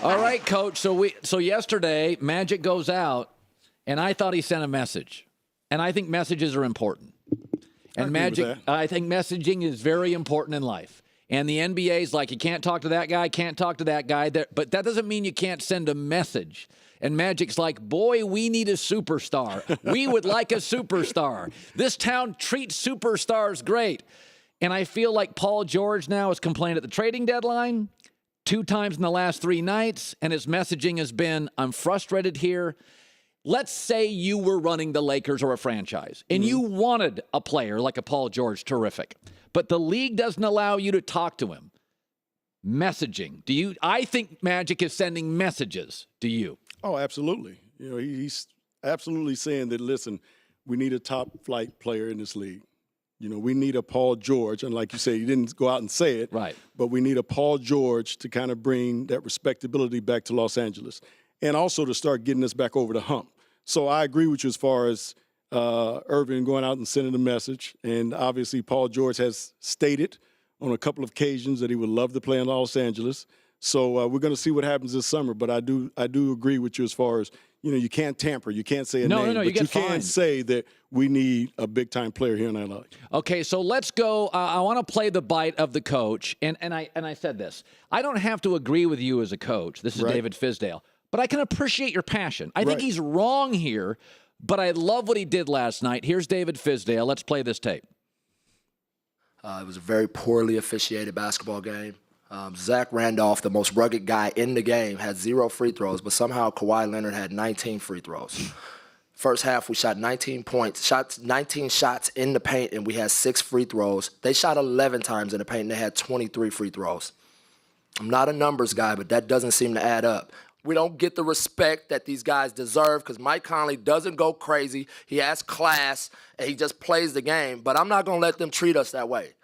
All right, Coach. So yesterday, Magic goes out, and I thought he sent a message. And I think messages are important. And Magic, I think messaging is very important in life. And the NBA's like, you can't talk to that guy, can't talk to that guy. But that doesn't mean you can't send a message. And Magic's like, boy, we need a superstar. We would like a superstar. This town treats superstars great. And I feel like Paul George now has complained at the trading deadline 2 times in the last 3 nights, and his messaging has been, I'm frustrated here. Let's say you were running the Lakers or a franchise, and you wanted a player like a Paul George, terrific, but the league doesn't allow you to talk to him. Messaging. I think Magic is sending messages. Do you? Oh, absolutely. He's absolutely saying that, listen, we need a top-flight player in this league. We need a Paul George, and like you say, you didn't go out and say it, right? But we need a Paul George to kind of bring that respectability back to Los Angeles, and also to start getting us back over the hump. So I agree with you as far as Irving going out and sending a message, and obviously Paul George has stated on a couple of occasions that he would love to play in Los Angeles. So we're going to see what happens this summer, but I do agree with you as far as, you can't tamper. You can't say a name, but you can say that we need a big-time player here in LA. Okay, so let's go. I want to play the bite of the coach, and I said this. I don't have to agree with you as a coach. This is David Fizdale, but I can appreciate your passion. I think he's wrong here, but I love what he did last night. Here's David Fizdale. Let's play this tape. It was a very poorly officiated basketball game. Zach Randolph, the most rugged guy in the game, had 0 free throws, but somehow Kawhi Leonard had 19 free throws. First half, we shot 19 shots in the paint, and we had 6 free throws. They shot 11 times in the paint, and they had 23 free throws. I'm not a numbers guy, but that doesn't seem to add up. We don't get the respect that these guys deserve because Mike Conley doesn't go crazy. He has class, and he just plays the game, but I'm not going to let them treat us that way.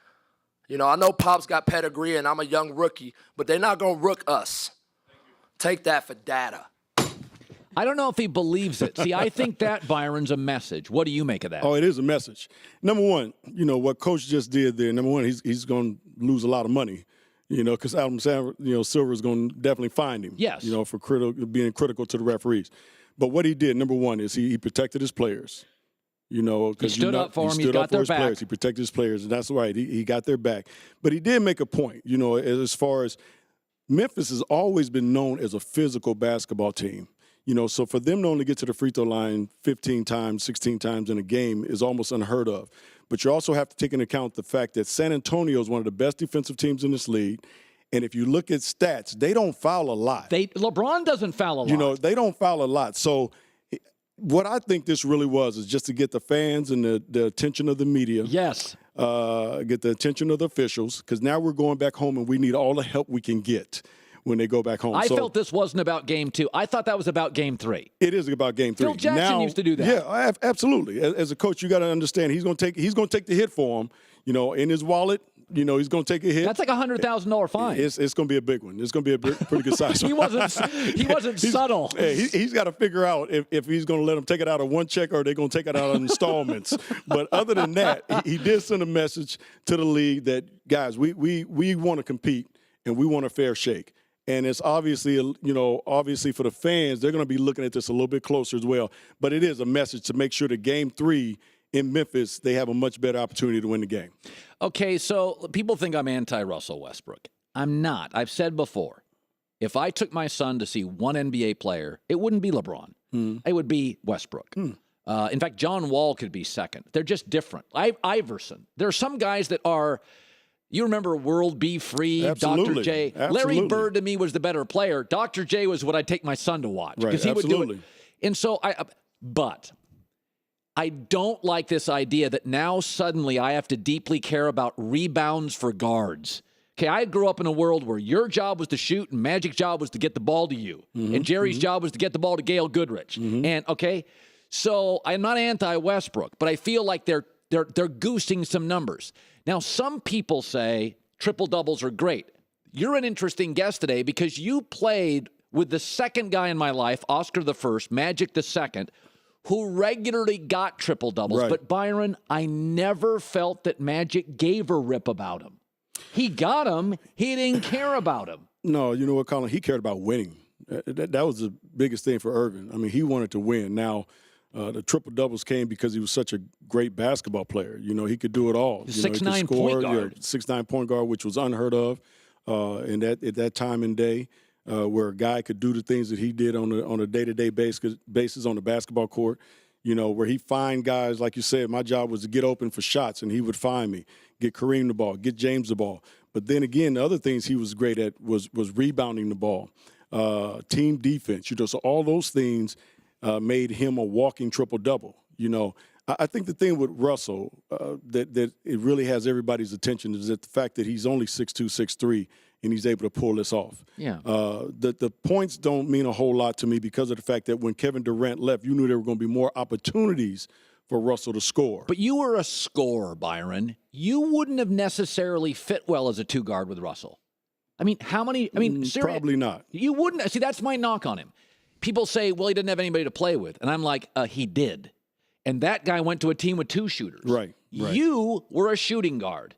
I know Pop's got pedigree and I'm a young rookie, but they're not going to rook us. Take that for data. I don't know if he believes it. See, I think that, Byron's, a message. What do you make of that? Oh, it is a message. Number one, what Coach just did there, number one, he's going to lose a lot of money, because Adam Silver is going to definitely find him. Yes. For being critical to the referees. But what he did, number one, is he protected his players. Because he stood up for him. He got their back. Players. He protected his players, and that's right. He got their back. But he did make a point, as far as Memphis has always been known as a physical basketball team. So for them to only get to the free throw line 15 times, 16 times in a game is almost unheard of. But you also have to take into account the fact that San Antonio is one of the best defensive teams in this league. And if you look at stats, they don't foul a lot. LeBron doesn't foul a lot. They don't foul a lot. So what I think this really was is just to get the fans and the attention of the media. Yes. Get the attention of the officials, because now we're going back home and we need all the help we can get when they go back home. I felt this wasn't about Game 2. I thought that was about Game 3. It is about Game 3. Phil Jackson used to do that. Yeah, absolutely. As a coach, you got to understand he's going to take the hit for him. In his wallet. He's going to take a hit. That's like a $100,000 fine. It's going to be a big one. It's going to be a pretty good size. He wasn't subtle. He's got to figure out if he's going to let them take it out of one check or they're going to take it out of installments. But other than that, he did send a message to the league that, guys, we want to compete and we want a fair shake. And it's obviously for the fans, they're going to be looking at this a little bit closer as well. But it is a message to make sure that Game 3 in Memphis, they have a much better opportunity to win the game. Okay, so people think I'm anti-Russell Westbrook. I'm not. I've said before, if I took my son to see one NBA player, it wouldn't be LeBron. It would be Westbrook. In fact, John Wall could be second. They're just different. Iverson. There are some guys that are, you remember World Be Free, Absolutely. Dr. J. Absolutely. Larry Bird to me was the better player. Dr. J was what I'd take my son to watch because he would do it. And so but I don't like this idea that now suddenly I have to deeply care about rebounds for guards. Okay, I grew up in a world where your job was to shoot and Magic's job was to get the ball to you. And Jerry's job was to get the ball to Gail Goodrich. And, so I'm not anti-Westbrook, but I feel like they're goosing some numbers. Now, some people say triple-doubles are great. You're an interesting guest today because you played with the second guy in my life, Oscar the first, Magic the second, who regularly got triple-doubles. Right. But, Byron, I never felt that Magic gave a rip about him. He got him. He didn't care about him. No, you know what, Colin? He cared about winning. That was the biggest thing for Irvin. I mean, he wanted to win. Now, the triple doubles came because he was such a great basketball player. You know, he could do it all. 6'9" point guard. 6'9" point guard, which was unheard of at that time and day, where a guy could do the things that he did on a day-to-day basis on the basketball court. You know, where he find guys, like you said, my job was to get open for shots, and he would find me, get Kareem the ball, get James the ball. But then again, the other things he was great at was rebounding the ball, team defense. You know, so all those things made him a walking triple-double. You know, I think the thing with Russell that it really has everybody's attention is that the fact that he's only 6'2", 6'3", and he's able to pull this off. Yeah. The points don't mean a whole lot to me because of the fact that when Kevin Durant left, you knew there were going to be more opportunities for Russell to score. But you were a scorer, Byron. You wouldn't have necessarily fit well as a two-guard with Russell. I mean, how many? I mean, seriously, probably not. You wouldn't. See, that's my knock on him. People say, well, he didn't have anybody to play with. And I'm like, he did. And that guy went to a team with two shooters. Right. You were a shooting guard.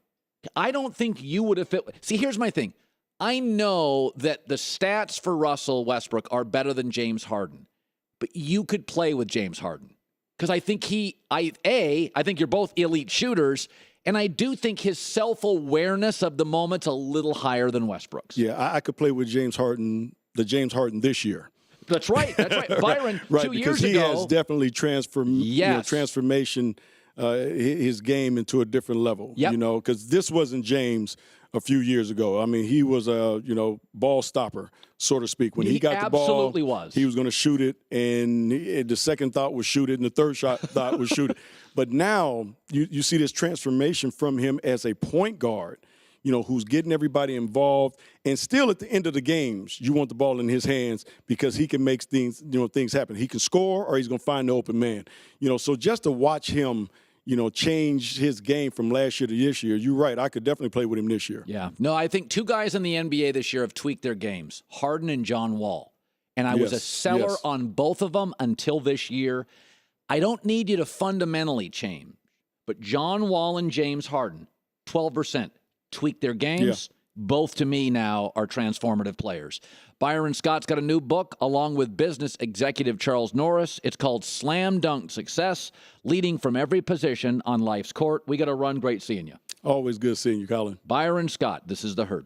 I don't think you would have fit. See, here's my thing. I know that the stats for Russell Westbrook are better than James Harden. But you could play with James Harden. Because I think I think you're both elite shooters. And I do think his self-awareness of the moment's a little higher than Westbrook's. Yeah, I could play with James Harden this year. That's right. Byron, right, 2 years because he has definitely transformation his game into a different level. Yep. You know, because this wasn't James a few years ago. I mean, he was a ball stopper, so to speak. When he got the ball, absolutely was. He was going to shoot it, and the second thought was shoot it, and the third thought was shoot it. But now you see this transformation from him as a point guard, you know, who's getting everybody involved. And still at the end of the games, you want the ball in his hands because he can make things happen. He can score or he's going to find the open man. You know, so just to watch him, you know, change his game from last year to this year, you're right. I could definitely play with him this year. Yeah. No, I think two guys in the NBA this year have tweaked their games, Harden and John Wall. And I was a seller on both of them until this year. I don't need you to fundamentally change, but John Wall and James Harden, 12%. Tweak their games. Yeah. Both, to me, now are transformative players. Byron Scott's got a new book along with business executive Charles Norris. It's called Slam Dunk Success, Leading from Every Position on Life's Court. We got to run. Great seeing you. Always good seeing you, Colin. Byron Scott, this is The Herd.